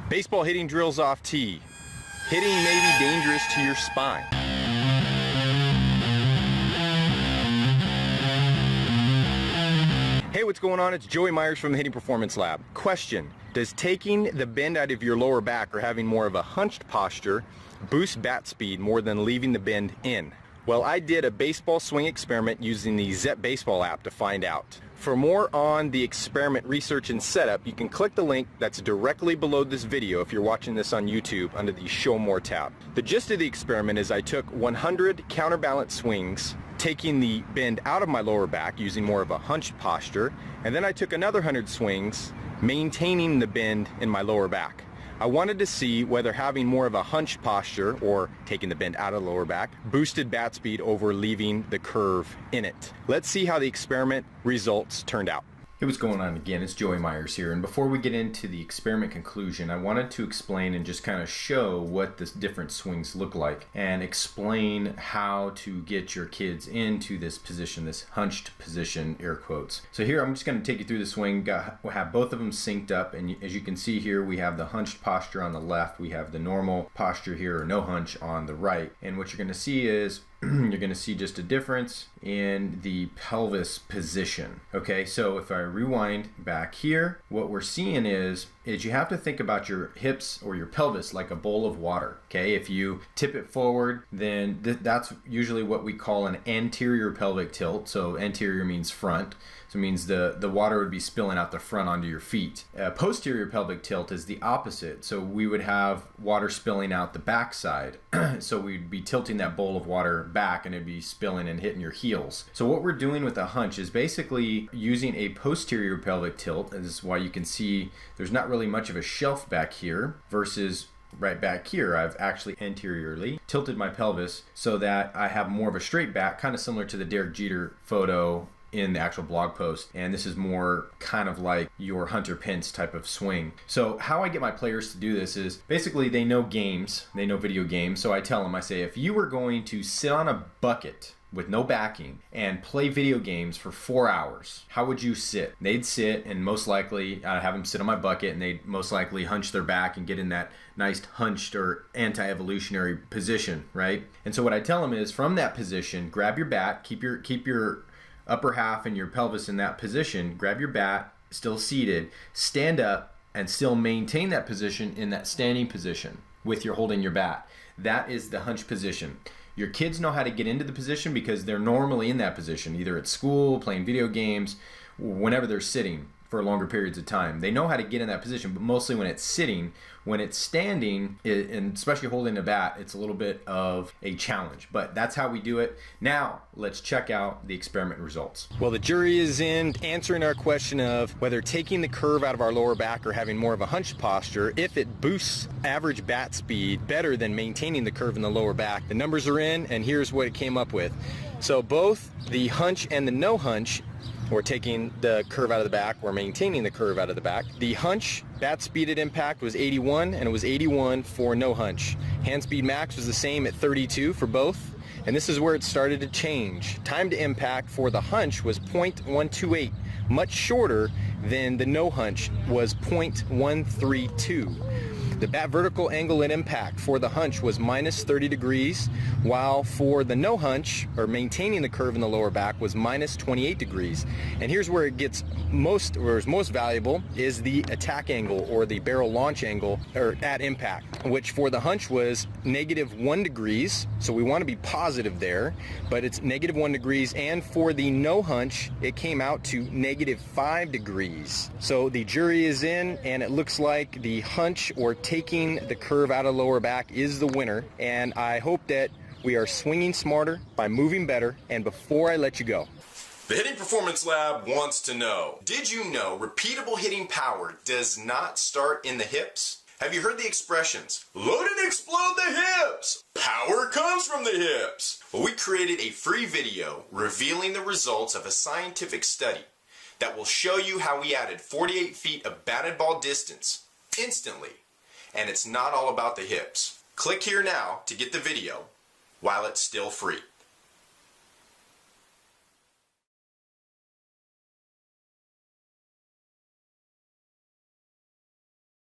Baseball hitting drills off tee. Hitting may be dangerous to your spine. Hey, what's going on? It's Joey Myers from the Hitting Performance Lab. Question: does taking the bend out of your lower back or having more of a hunched posture boost bat speed more than leaving the bend in? Well, I did a baseball swing experiment using the Zep Baseball app to find out. For more on the experiment research and setup, you can click the link that's directly below this video if you're watching this on YouTube under the Show More tab. The gist of the experiment is I took 100 counterbalance swings, taking the bend out of my lower back using more of a hunched posture, and then I took another 100 swings, maintaining the bend in my lower back. I wanted to see whether having more of a hunched posture, or taking the bend out of the lower back, boosted bat speed over leaving the curve in it. Let's see how the experiment results turned out. Hey, what's going on again? It's Joey Myers here, and before we get into the experiment conclusion, I wanted to explain and just kind of show what the different swings look like and explain how to get your kids into this position, this hunched position, air quotes. So here I'm just going to take you through the swing. We'll have both of them synced up, and as you can see here, we have the hunched posture on the left, we have the normal posture here, or no hunch, on the right. And what you're going to see is you're going to see just a difference in the pelvis position. Okay, so if I rewind back here, what we're seeing is you have to think about your hips or your pelvis like a bowl of water. Okay, if you tip it forward, then that's usually what we call an anterior pelvic tilt. So anterior means front. So it means the water would be spilling out the front onto your feet. Posterior pelvic tilt is the opposite. So we would have water spilling out the backside. So we'd be tilting that bowl of water back and it'd be spilling and hitting your heels. So what we're doing with a hunch is basically using a posterior pelvic tilt. And this is why you can see there's not really much of a shelf back here versus right back here. I've actually anteriorly tilted my pelvis so that I have more of a straight back, kind of similar to the Derek Jeter photo in the actual blog post, and this is more kind of like your Hunter Pence type of swing. So how I get my players to do this is basically they know games, they know video games, so I tell them, I say, if you were going to sit on a bucket with no backing and play video games for 4 hours, how would you sit? They'd sit, and most likely I'd have them sit on my bucket, and they'd most likely hunch their back and get in that nice hunched or anti-evolutionary position, right? And so what I tell them is, from that position, grab your bat, keep your upper half and your pelvis in that position, grab your bat, still seated, stand up, and still maintain that position in that standing position with your holding your bat. That is the hunch position. Your kids know how to get into the position because they're normally in that position, either at school, playing video games, whenever they're sitting for longer periods of time. They know how to get in that position, but mostly when it's sitting. When it's standing, and especially holding a bat, it's a little bit of a challenge, but that's how we do it. Now, let's check out the experiment results. Well, the jury is in answering our question of whether taking the curve out of our lower back or having more of a hunched posture, if it boosts average bat speed better than maintaining the curve in the lower back. The numbers are in, and here's what it came up with. So both the hunch and the no hunch, or taking the curve out of the back or maintaining the curve out of the back, the hunch bat speed at impact was 81, and it was 81 for no hunch. Hand speed max was the same at 32 for both, and this is where it started to change. Time to impact for the hunch was 0.128, much shorter than the no hunch was 0.132. The bat vertical angle at impact for the hunch was minus 30 degrees, while for the no hunch, or maintaining the curve in the lower back, was minus 28 degrees. And here's where it gets most valuable, is the attack angle, or the barrel launch angle, or at impact, which for the hunch was negative 1 degrees. So we want to be positive there, but it's negative 1 degrees. And for the no hunch, it came out to negative 5 degrees. So the jury is in, and it looks like the hunch, or taking the curve out of lower back, is the winner. And I hope that we are swinging smarter by moving better. And before I let you go, the Hitting Performance Lab wants to know, did you know repeatable hitting power does not start in the hips? Have you heard the expressions, load and explode the hips? Power comes from the hips. Well, we created a free video revealing the results of a scientific study that will show you how we added 48 feet of batted ball distance instantly. And it's not all about the hips. Click here now to get the video while it's still free.